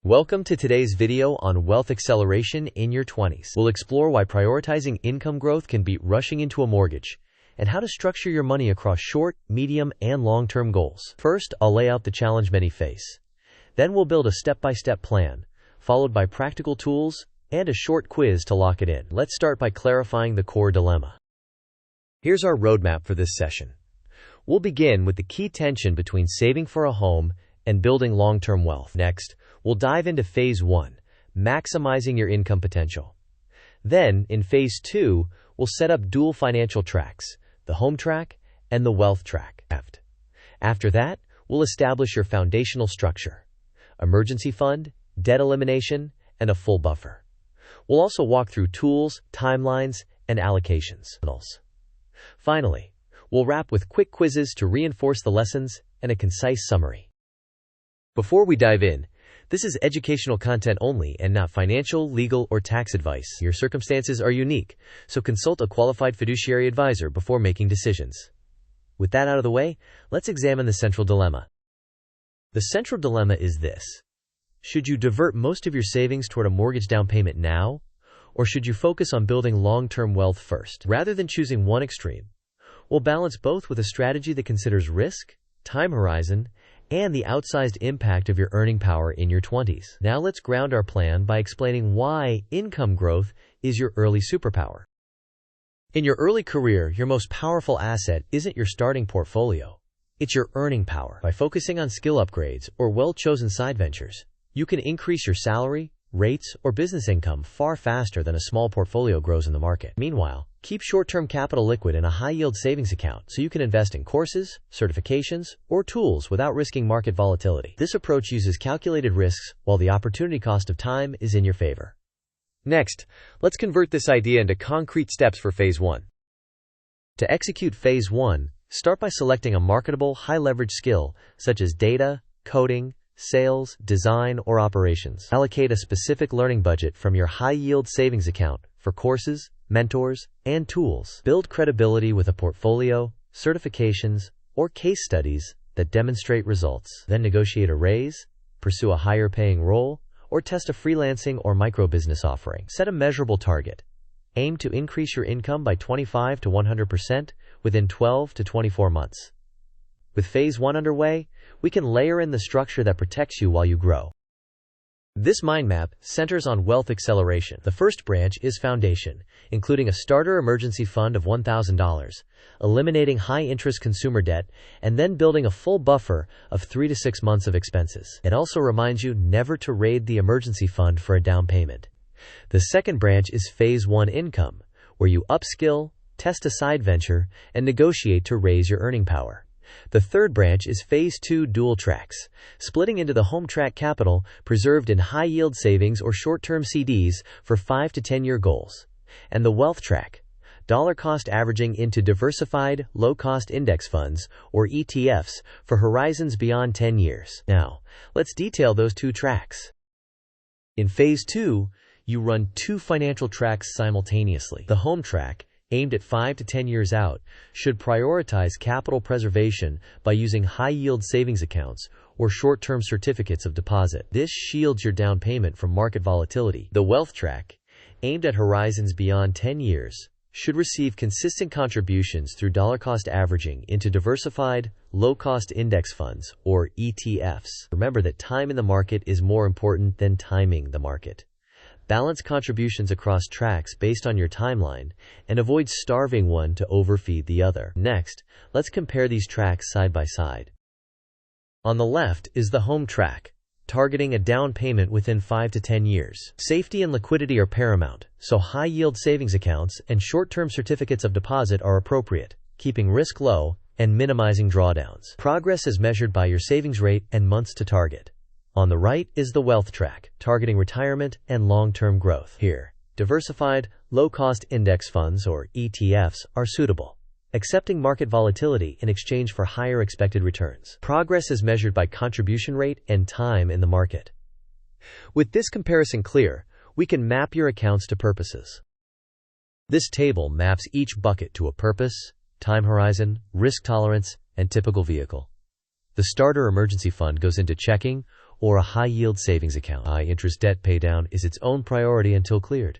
Welcome to today's video on wealth acceleration in your 20s. We'll explore why prioritizing income growth can beat rushing into a mortgage, and how to structure your money across short, medium, and long-term goals. First, I'll lay out the challenge many face. Then we'll build a step-by-step plan, followed by practical tools and a short quiz to lock it in. Let's start by clarifying the core dilemma. Here's our roadmap for this session. We'll begin with the key tension between saving for a home and building long-term wealth. Next, we'll dive into Phase 1, maximizing your income potential. Then, in Phase 2, we'll set up dual financial tracks, the home track and the wealth track. After that, we'll establish your foundational structure: emergency fund, debt elimination, and a full buffer. We'll also walk through tools, timelines, and allocations. Finally, we'll wrap with quick quizzes to reinforce the lessons and a concise summary. Before we dive in, this is educational content only and not financial, legal, or tax advice. Your circumstances are unique, so consult a qualified fiduciary advisor before making decisions. With that out of the way, let's examine the central dilemma. The central dilemma is this: should you divert most of your savings toward a mortgage down payment now, or should you focus on building long-term wealth first? Rather than choosing one extreme, we'll balance both with a strategy that considers risk, time horizon, and the outsized impact of your earning power in your 20s. Now let's ground our plan by explaining why income growth is your early superpower. In your early career, your most powerful asset isn't your starting portfolio. It's your earning power. By focusing on skill upgrades or well-chosen side ventures, you can increase your salary, rates, or business income far faster than a small portfolio grows in the market. Meanwhile, keep short-term capital liquid in a high-yield savings account so you can invest in courses, certifications, or tools without risking market volatility. This approach uses calculated risks while the opportunity cost of time is in your favor. Next, let's convert this idea into concrete steps for Phase 1. To execute Phase 1, start by selecting a marketable, high-leverage skill such as data, coding, sales, design, or operations. Allocate a specific learning budget from your high-yield savings account for courses, mentors, and tools. Build credibility with a portfolio, certifications, or case studies that demonstrate results. Then negotiate a raise, pursue a higher-paying role, or test a freelancing or micro-business offering. Set a measurable target. Aim to increase your income by 25 to 100% within 12 to 24 months. With Phase 1 underway, we can layer in the structure that protects you while you grow. This mind map centers on wealth acceleration. The first branch is foundation, including a starter emergency fund of $1,000, eliminating high-interest consumer debt, and then building a full buffer of 3 to 6 months of expenses. It also reminds you never to raid the emergency fund for a down payment. The second branch is Phase 1 income, where you upskill, test a side venture, and negotiate to raise your earning power. The third branch is Phase 2 dual tracks, splitting into the home track capital preserved in high-yield savings or short-term CDs for 5 to 10-year goals, and the wealth track, dollar-cost averaging into diversified, low-cost index funds, or ETFs, for horizons beyond 10 years. Now, let's detail those two tracks. In Phase 2, you run two financial tracks simultaneously. The home track, aimed at 5 to 10 years out, should prioritize capital preservation by using high-yield savings accounts or short-term certificates of deposit. This shields your down payment from market volatility. The wealth track, aimed at horizons beyond 10 years, should receive consistent contributions through dollar-cost averaging into diversified, low-cost index funds, or ETFs. Remember that time in the market is more important than timing the market. Balance contributions across tracks based on your timeline, and avoid starving one to overfeed the other. Next, let's compare these tracks side by side. On the left is the home track, targeting a down payment within 5 to 10 years. Safety and liquidity are paramount, so high-yield savings accounts and short-term certificates of deposit are appropriate, keeping risk low and minimizing drawdowns. Progress is measured by your savings rate and months to target. On the right is the wealth track, targeting retirement and long-term growth. Here, diversified, low-cost index funds, or ETFs, are suitable, accepting market volatility in exchange for higher expected returns. Progress is measured by contribution rate and time in the market. With this comparison clear, we can map your accounts to purposes. This table maps each bucket to a purpose, time horizon, risk tolerance, and typical vehicle. The starter emergency fund goes into checking or a high-yield savings account. High-interest debt paydown is its own priority until cleared.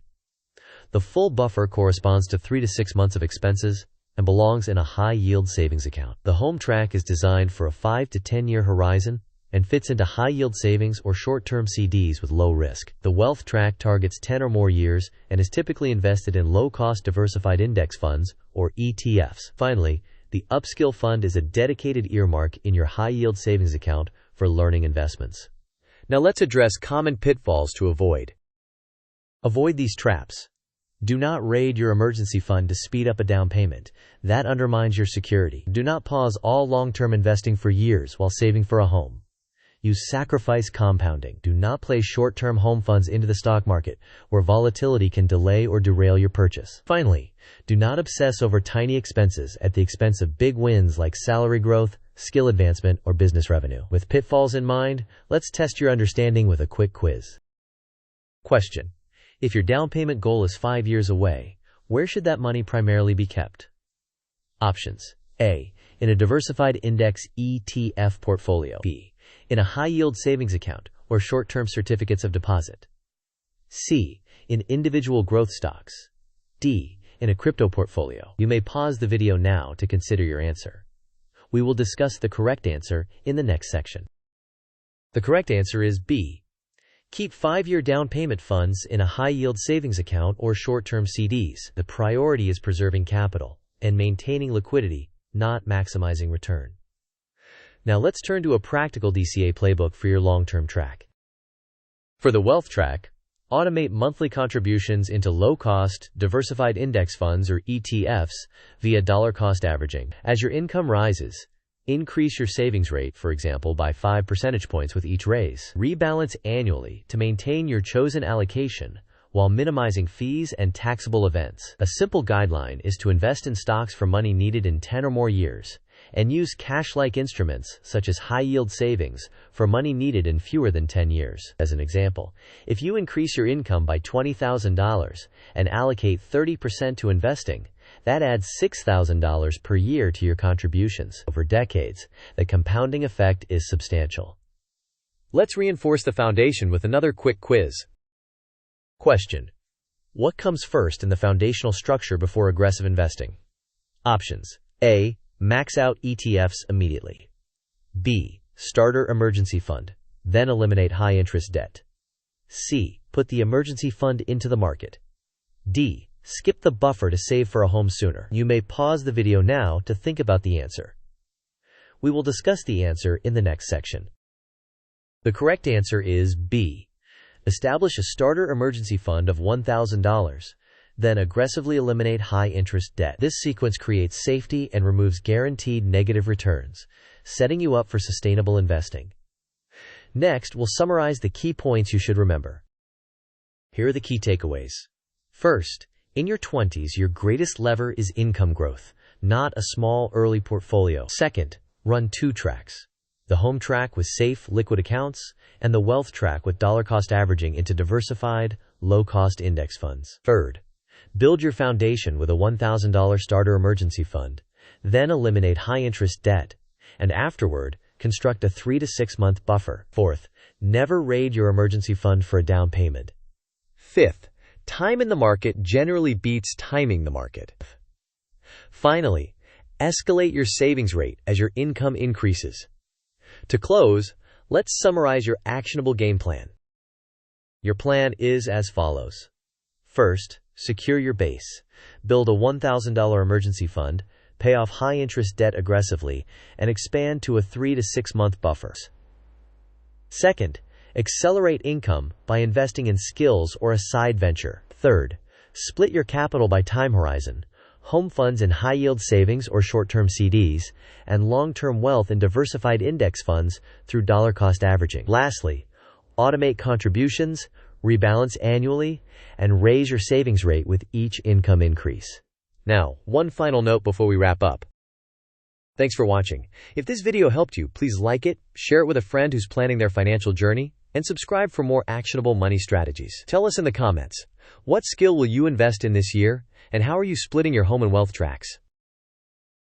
The full buffer corresponds to 3 to 6 months of expenses and belongs in a high-yield savings account. The home track is designed for a 5 to 10-year horizon and fits into high-yield savings or short-term CDs with low risk. The wealth track targets 10 or more years and is typically invested in low-cost diversified index funds, or ETFs. Finally, the upskill fund is a dedicated earmark in your high-yield savings account for learning investments. Now let's address common pitfalls to avoid. Avoid these traps. Do not raid your emergency fund to speed up a down payment. That undermines your security. Do not pause all long-term investing for years while saving for a home. Use sacrifice compounding. Do not place short-term home funds into the stock market, where volatility can delay or derail your purchase. Finally, do not obsess over tiny expenses at the expense of big wins like salary growth, skill advancement, or business revenue. With pitfalls in mind, let's test your understanding with a quick quiz. Question: if your down payment goal is 5 years away, where should that money primarily be kept? Options: A. In a diversified index ETF portfolio. B. In a high-yield savings account or short-term certificates of deposit. C. In individual growth stocks. D. In a crypto portfolio. You may pause the video now to consider your answer. We will discuss the correct answer in the next section. The correct answer is B. Keep 5-year down payment funds in a high-yield savings account or short-term CDs. The priority is preserving capital and maintaining liquidity, not maximizing return. Now let's turn to a practical DCA playbook for your long-term track. For the wealth track, automate monthly contributions into low-cost, diversified index funds or ETFs via dollar-cost averaging. As your income rises, increase your savings rate, for example, by 5 percentage points with each raise. Rebalance annually to maintain your chosen allocation while minimizing fees and taxable events. A simple guideline is to invest in stocks for money needed in 10 or more years, and use cash-like instruments such as high-yield savings for money needed in fewer than 10 years. As an example, if you increase your income by $20,000 and allocate 30% to investing, that adds $6,000 per year to your contributions. Over decades, the compounding effect is substantial. Let's reinforce the foundation with another quick quiz. Question: what comes first in the foundational structure before aggressive investing? Options: A. Max out ETFs immediately. B. Starter emergency fund, then eliminate high-interest debt. C. Put the emergency fund into the market. D. Skip the buffer to save for a home sooner. You may pause the video now to think about the answer. We will discuss the answer in the next section. The correct answer is B. Establish a starter emergency fund of $1,000. Then aggressively eliminate high-interest debt. This sequence creates safety and removes guaranteed negative returns, setting you up for sustainable investing. Next, we'll summarize the key points you should remember. Here are the key takeaways. First, in your 20s, your greatest lever is income growth, not a small early portfolio. Second, run 2 tracks: the home track with safe, liquid accounts, and the wealth track with dollar-cost averaging into diversified, low-cost index funds. Third, build your foundation with a $1,000 starter emergency fund, then eliminate high-interest debt, and afterward, construct a 3 to 6 month buffer. Fourth, never raid your emergency fund for a down payment. Fifth, time in the market generally beats timing the market. Finally, escalate your savings rate as your income increases. To close, let's summarize your actionable game plan. Your plan is as follows. First, secure your base. Build a $1,000 emergency fund, pay off high-interest debt aggressively, and expand to a 3 to 6 month buffer. Second, accelerate income by investing in skills or a side venture. Third, split your capital by time horizon. Home funds in high-yield savings or short-term CDs, and long-term wealth in diversified index funds through dollar-cost averaging. Lastly, automate contributions, rebalance annually, and raise your savings rate with each income increase. Now, one final note before we wrap up. Thanks for watching. If this video helped you, please like it, share it with a friend who's planning their financial journey, and subscribe for more actionable money strategies. Tell us in the comments, what skill will you invest in this year, and how are you splitting your home and wealth tracks?